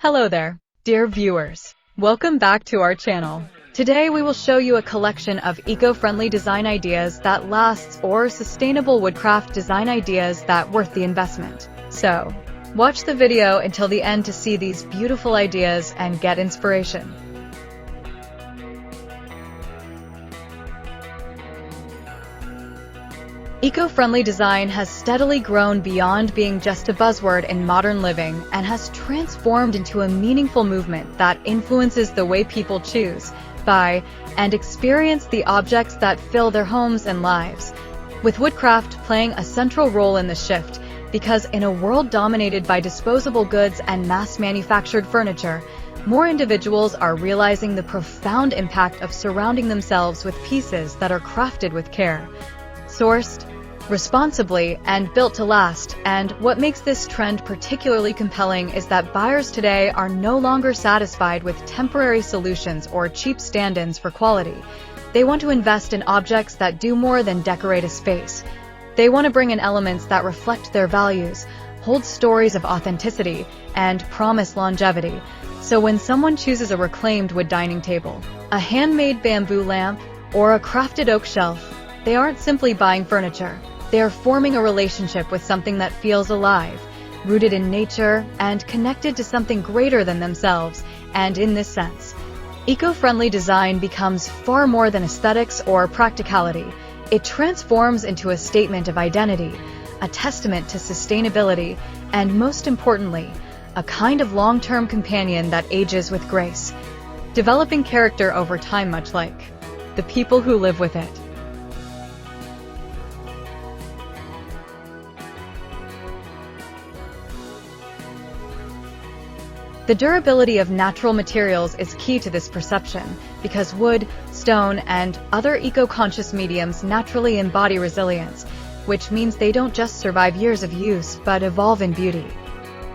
Hello there, dear viewers. Welcome back to our channel. Today we will show you a collection of eco-friendly design ideas that lasts or sustainable woodcraft design ideas that worth the investment. So, watch the video until the end to see these beautiful ideas and get inspiration. Eco-friendly design has steadily grown beyond being just a buzzword in modern living and has transformed into a meaningful movement that influences the way people choose, buy, and experience the objects that fill their homes and lives, with woodcraft playing a central role in the shift, because in a world dominated by disposable goods and mass-manufactured furniture, more individuals are realizing the profound impact of surrounding themselves with pieces that are crafted with care, sourced responsibly, and built to last. And what makes this trend particularly compelling is that buyers today are no longer satisfied with temporary solutions or cheap stand-ins for quality. They want to invest in objects that do more than decorate a space. They want to bring in elements that reflect their values, hold stories of authenticity, and promise longevity. So when someone chooses a reclaimed wood dining table, a handmade bamboo lamp, or a crafted oak shelf, they aren't simply buying furniture. They are forming a relationship with something that feels alive, rooted in nature, and connected to something greater than themselves. And in this sense, eco-friendly design becomes far more than aesthetics or practicality. It transforms into a statement of identity, a testament to sustainability, and most importantly, a kind of long-term companion that ages with grace, developing character over time, much like the people who live with it. The durability of natural materials is key to this perception, because wood, stone, and other eco-conscious mediums naturally embody resilience, which means they don't just survive years of use, but evolve in beauty,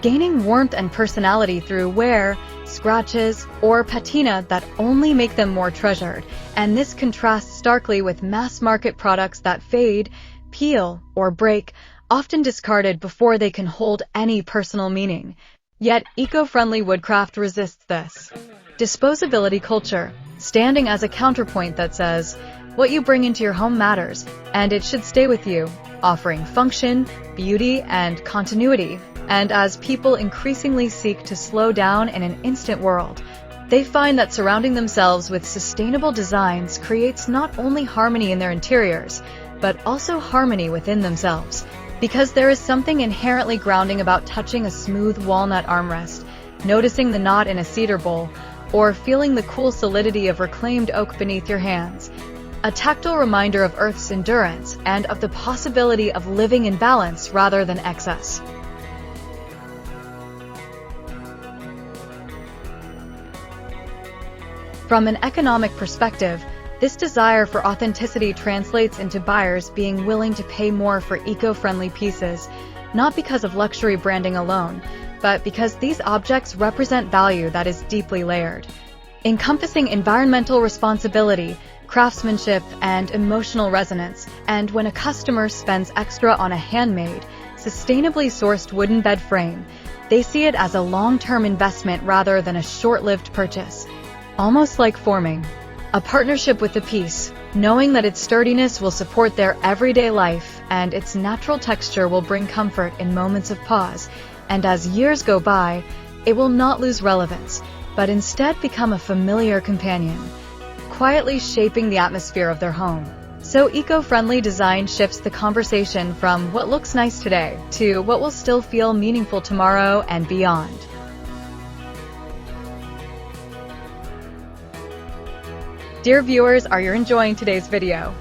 gaining warmth and personality through wear, scratches, or patina that only make them more treasured. And this contrasts starkly with mass-market products that fade, peel, or break, often discarded before they can hold any personal meaning. Yet, eco-friendly woodcraft resists this disposability culture, standing as a counterpoint that says, what you bring into your home matters, and it should stay with you, offering function, beauty, and continuity. And as people increasingly seek to slow down in an instant world, they find that surrounding themselves with sustainable designs creates not only harmony in their interiors, but also harmony within themselves. Because there is something inherently grounding about touching a smooth walnut armrest, noticing the knot in a cedar bowl, or feeling the cool solidity of reclaimed oak beneath your hands. A tactile reminder of Earth's endurance and of the possibility of living in balance rather than excess. From an economic perspective, this desire for authenticity translates into buyers being willing to pay more for eco-friendly pieces, not because of luxury branding alone, but because these objects represent value that is deeply layered, encompassing environmental responsibility, craftsmanship, and emotional resonance. And when a customer spends extra on a handmade, sustainably sourced wooden bed frame, they see it as a long-term investment rather than a short-lived purchase, almost like forming a partnership with the piece, knowing that its sturdiness will support their everyday life and its natural texture will bring comfort in moments of pause. And as years go by, it will not lose relevance, but instead become a familiar companion, quietly shaping the atmosphere of their home. So eco-friendly design shifts the conversation from what looks nice today to what will still feel meaningful tomorrow and beyond. Dear viewers, are you enjoying today's video?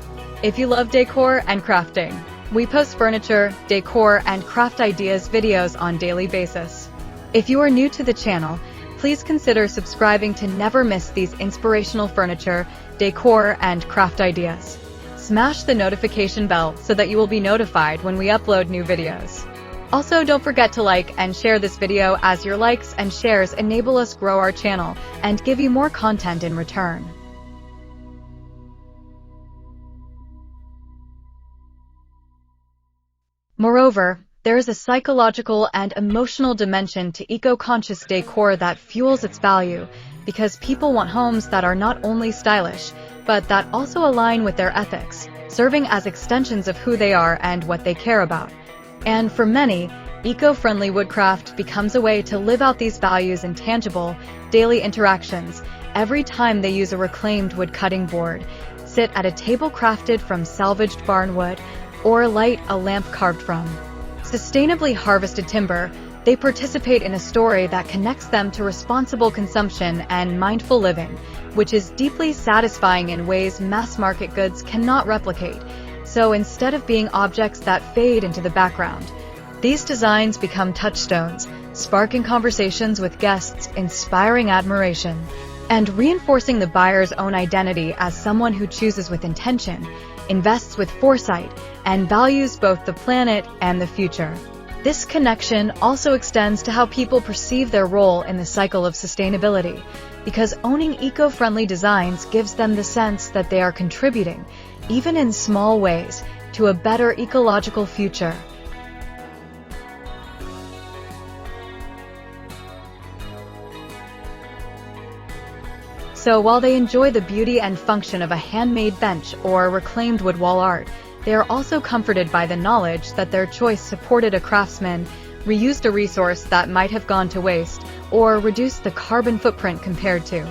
If you love decor and crafting, we post furniture, decor, and craft ideas videos on a daily basis. If you are new to the channel, please consider subscribing to never miss these inspirational furniture, decor, and craft ideas. Smash the notification bell so that you will be notified when we upload new videos. Also, don't forget to like and share this video, as your likes and shares enable us grow our channel and give you more content in return. Moreover, There is a psychological and emotional dimension to eco-conscious decor that fuels its value, because people want homes that are not only stylish, but that also align with their ethics, serving as extensions of who they are and what they care about. And for many, eco-friendly woodcraft becomes a way to live out these values in tangible, daily interactions. Every time they use a reclaimed wood cutting board, sit at a table crafted from salvaged barn wood, or light a lamp carved from sustainably harvested timber, they participate in a story that connects them to responsible consumption and mindful living, which is deeply satisfying in ways mass-market goods cannot replicate. So instead of being objects that fade into the background, these designs become touchstones, sparking conversations with guests, inspiring admiration, and reinforcing the buyer's own identity as someone who chooses with intention, invests with foresight, and values both the planet and the future. This connection also extends to how people perceive their role in the cycle of sustainability, because owning eco-friendly designs gives them the sense that they are contributing, even in small ways, to a better ecological future. So while they enjoy the beauty and function of a handmade bench or reclaimed wood wall art, they are also comforted by the knowledge that their choice supported a craftsman, reused a resource that might have gone to waste, or reduced the carbon footprint compared to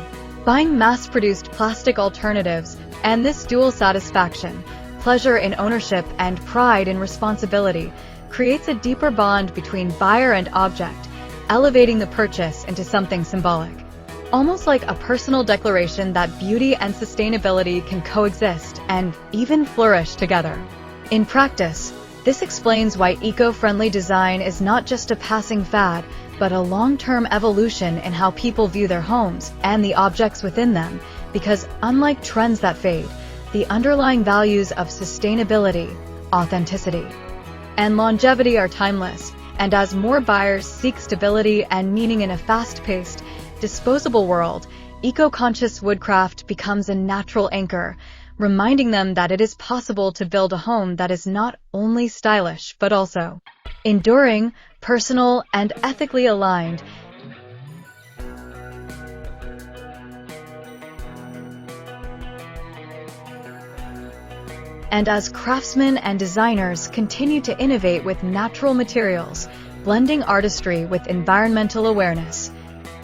buying mass-produced plastic alternatives. And this dual satisfaction, pleasure in ownership and pride in responsibility, creates a deeper bond between buyer and object, elevating the purchase into something symbolic. Almost like a personal declaration that beauty and sustainability can coexist and even flourish together. In practice, this explains why eco-friendly design is not just a passing fad, but a long-term evolution in how people view their homes and the objects within them, because unlike trends that fade, the underlying values of sustainability, authenticity, and longevity are timeless. And as more buyers seek stability and meaning in a fast-paced, disposable world, eco-conscious woodcraft becomes a natural anchor, reminding them that it is possible to build a home that is not only stylish but also enduring, personal, and ethically aligned. And as craftsmen and designers continue to innovate with natural materials, blending artistry with environmental awareness,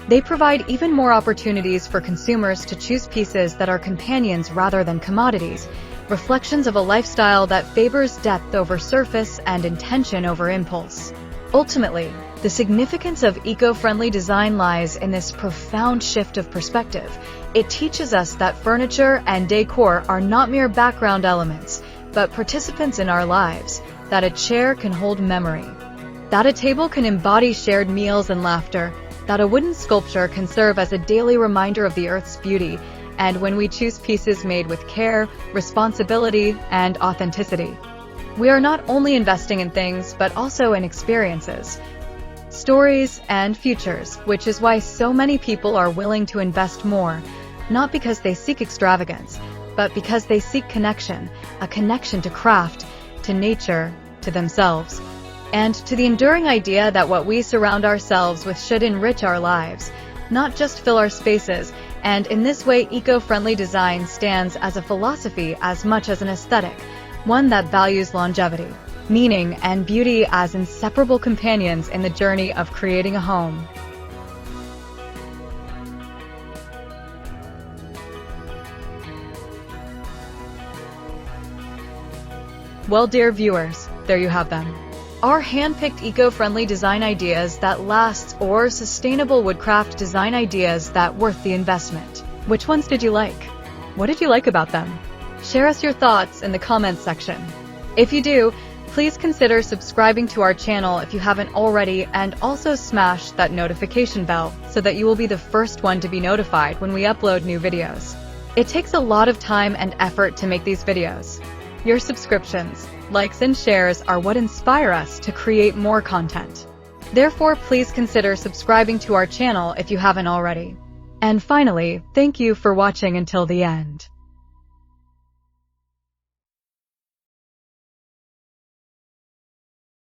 they provide even more opportunities for consumers to choose pieces that are companions rather than commodities, reflections of a lifestyle that favors depth over surface and intention over impulse. Ultimately, the significance of eco-friendly design lies in this profound shift of perspective. It teaches us that furniture and decor are not mere background elements, but participants in our lives, that a chair can hold memory, that a table can embody shared meals and laughter, that a wooden sculpture can serve as a daily reminder of the earth's beauty. And when we choose pieces made with care, responsibility, and authenticity, we are not only investing in things, but also in experiences, stories, and futures, which is why so many people are willing to invest more, not because they seek extravagance, but because they seek connection, a connection to craft, to nature, to themselves, and to the enduring idea that what we surround ourselves with should enrich our lives, not just fill our spaces. And in this way, eco-friendly design stands as a philosophy as much as an aesthetic, one that values longevity, meaning, and beauty as inseparable companions in the journey of creating a home. Well, dear viewers, there you have them. Our hand-picked eco-friendly design ideas that last, or sustainable woodcraft design ideas that worth the investment. Which ones did you like? What did you like about them? Share us your thoughts in the comments section. If you do, please consider subscribing to our channel if you haven't already, and also smash that notification bell so that you will be the first one to be notified when we upload new videos. It takes a lot of time and effort to make these videos. Your subscriptions, likes, and shares are what inspire us to create more content. Therefore, please consider subscribing to our channel if you haven't already. And finally, thank you for watching until the end.